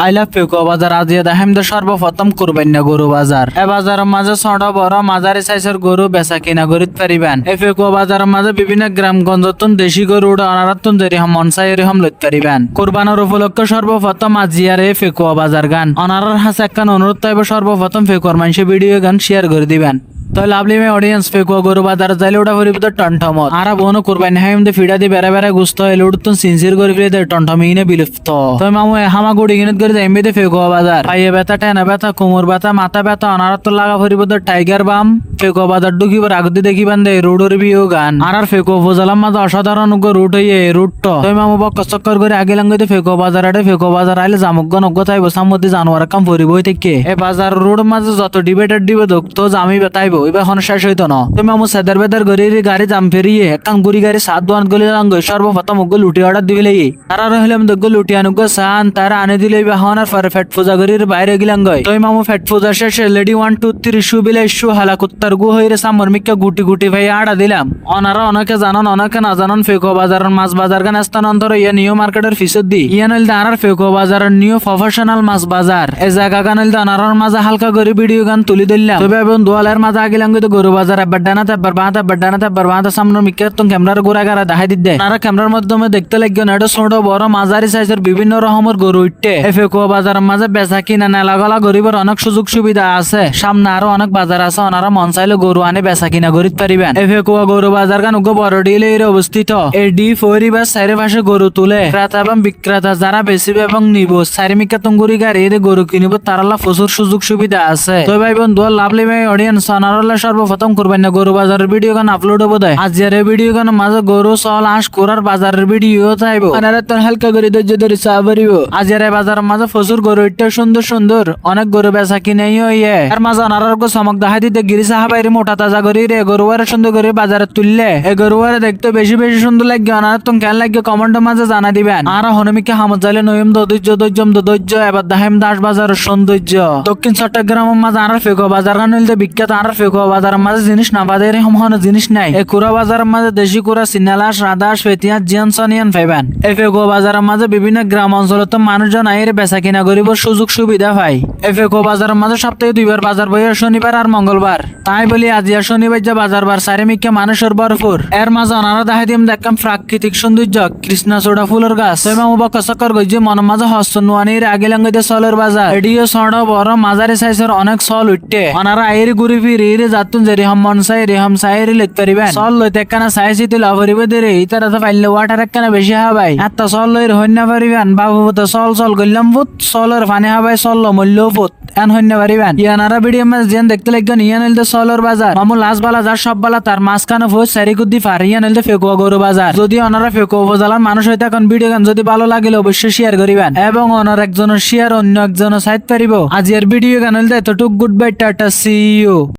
I love ফেকুয়া বাজার আজিয়া দেখাম দে সর্বপ্রথম কুরবান্না গরু বাজার। এ বাজারের মাঝে ছোট বড় মাঝারি সাইজের গরু বেচা কিনা করিতে পারিবেন। এই ফেকুয়া বাজারের মাঝে বিভিন্ন গ্রামগঞ্জতুন দেশি গরু অনারাতুন যেরকম মন চাই এরকম লইতে পারিবেন। কোরবানোর উপলক্ষে সর্বপ্রথম আজিয়ার এই ফেকুয়া বাজার গান অনারার হাসে একখান অনুরোধ তাইব সর্বপ্রথম ফেকুয়ার মানুষের ভিডিও গান শেয়ার করে দিবেন। তো লাভলি মে অডিয়েন্স ফেকুয়া গরু বাজার যাইলে ওটা করি টন্ঠমত আর বোনো কুরবানি হাইম দে ফিডা দি বেড়া বেড়া গুস্ত এলে উঠতুন সিনসিয়ার করে ফেলে দে টন্ঠমিনে বিলুপ্ত। তো মামু হামা গুড়ি গিনত করে যাইমে দে ফেকুয়া বাজার পাইয়ে ব্যথা টেনা ব্যথা কোমর ব্যথা মাথা ব্যথা অনারত লাগা ফরিব দে টাইগার বাম ফেকুয়া বাজার ঢুকিবার আগদি দেখিবান দে রোডের বিও গান আর ফেকুয়া উপজেলার মাঝে অসাধারণ রুট হইয়ে রুট তো মামু বক চক্কর করে আগে লাঙ্গে দে ফেকুয়া বাজার আড়ে ফেকুয়া বাজার আইলে জামুক নগ্য তাইব সামুদ্দি জানোয়ার কাম ফরিব হই থেকে এ বাজার রোড মাঝে যত ডিবেটার দিবে তো জামি বেতাইব এবার এখন শেষ হইতো না। তুমি আমু সেদার বেদার গরির গাড়ি জাম ফেরিয়ে একান গুড়ি গাড়ি সাত দোয়ান গলি লাঙ্গ সর্বপ্রথম উগ্গ লুটি অর্ডার দিলে তারা রহিলাম দগ্গ লুটি আনুগ্গ সান তারা আনে দিলে এখন আর পরে ফেট পূজা গরির বাইরে গিলাঙ্গ তুমি মামু ফেট পূজা শেষে লেডি 1 2 3 শু বিলে শু হালা কুত্তার গু হইরে সামর মিক্কা গুটি গুটি ভাই আড়া দিলাম। অনারা অনেকে জানন অনেকে না জানন ফেকুয়া বাজারের মাছ বাজার গান স্থানান্তর ইয়া নিউ মার্কেটের ফিসত দি ইয়া নইল দাঁড়ার ফেকুয়া বাজারের নিউ প্রফেশনাল মাছ বাজার এ জায়গা গানইল দাঁড়ার মাঝে হালকা করে ভিডিও গান তুলি দিলাম। তবে এবং দোয়ালের মাঝে আগিলাঙ্গ তো গরু বাজার বাড্ডানা তাব্বার বাঁধা সামনে মিক্কা তো ক্যামেরার গোড়া গাড়া দেখাই দিতে তারা ক্যামেরার মাধ্যমে দেখতে লাগবে না এটা ছোট বড় মাঝারি সাইজের বিভিন্ন রকমের গরু উঠতে এই ফেকুয়া বাজারের মাঝে বেচা কিনা নেলাগলা গরিবের অনেক সুযোগ সুবিধা আছে। সামনে আরো অনেক বাজার আছে ওনারা মন চাইলে গরু আনে বেচা কিনা করিতে পারিবেন। এই ফেকুয়া গরু বাজার গান উগ্র বড় ডিলে অবস্থিত এই ডি ফরিবার চারিপাশে গরু তুলে ক্রেতা এবং বিক্রেতা যারা বেচিবে এবং নিব চারিমিকা তুঙ্গুরি গাড়ি গরু কিনিব তারালা প্রচুর সুযোগ সুবিধা আছে। তো ভাই বন্ধু লাভলি ভাই অডিয়েন্স অনারলে সর্বপ্রথম করবেন না গরু বাজারের ভিডিও গান আপলোড হবো দেয় আজিয়ার এই ভিডিও গান মাঝে গরু চল আঁশ করার বাজারের ভিডিও চাইব আনারে তোর হালকা করে ধৈর্য ধরে চা পারিব। আজিয়ার এই বাজারের মাঝে প্রচুর গরু ইটা সুন্দর সুন্দর অনেক গরু বেচা কিনে ইয়ে আর মাঝে অনারার চমক দেখাই দিতে গিরি সাহা বাইরে মোটা তাজা করি রে গরুয়ারে সুন্দর করে বাজারে তুললে এই গরুয়ারে দেখতে বেশি বেশি সুন্দর লাগবে অনার তুমি কেন লাগবে কমেন্টের মাঝে জানা দিবেন। আর হনমিকে হামদ জালে নয়ম ধৈর্য এবার দাহেম দাস বাজারের সৌন্দর্য দক্ষিণ চট্টগ্রামের মাঝে আর ফেকুয়া বাজার গান বিখ্যাত আর ফেকুয়া বাজারের মাঝে জিনিস না বাদে এরকম জিনিস নাই। এই কুড়া বাজারের মাঝে দেশি কুড়া সিনালাস রাধাস ফেতিয়াস জিয়ানসনিয়ান পাইবেন। এই ফেকুয়া বাজারের মাঝে বিভিন্ন গ্রাম অঞ্চলত মানুষজন আইরে বেচা কিনা করিবার সুযোগ সুবিধা পায়। এই ফেকুয়া বাজারের মাঝে সপ্তাহে 2 বার বাজার বইয়ের শনিবার আর মঙ্গলবার তাই বলি আজি আর শনিবার যে বাজার বার চারিমিকে মানুষের ভরপুর এর মাঝে অনারা দেখাই দিম দেখলাম প্রাকৃতিক সৌন্দর্য কৃষ্ণচূড়া ফুলের গাছ চক্কর গই যে মনের মাঝে হস্ত নুয়ানির আগে লাঙ্গিতে চলের বাজার এডিও ছোট বড় মাঝারি সাইজের অনেক চল উঠতে অনারা আইরে ঘুরি ফিরি যাতুন যে রেহম মন চাই রেহম চাইরে লিখতে পারিবেন। চল লইতে একখানা চাইছি তুই লাভরিবে দেরে ইতারা তো পাইলে ওয়াটার একখানা বেশি হাবাই এত চল লই হইন্য পারিবেন বাবু তো চল গইলাম বুত চলের পানি হাবাই চল মূল্য বুত এন হইন্য পারিবেন। ইয়ানারা ভিডিও মাছ যেন দেখতে লাগবেন ইয়া নইলে চলের বাজার মামু লাশ বালা যার সব বালা তার মাঝখানে ফোজ সারি কুদ্দি পার ইয়া নইলে ফেকুয়া গরু বাজার। যদি ওনারা ফেকুয়া উপজেলার মানুষ হইতে এখন ভিডিও গান যদি ভালো লাগিলে অবশ্যই শেয়ার করিবেন এবং ওনার একজনের শেয়ার অন্য একজনের সাইড পারিব। আজ এর ভিডিও গান হইলে এতটুক good bye tata see you.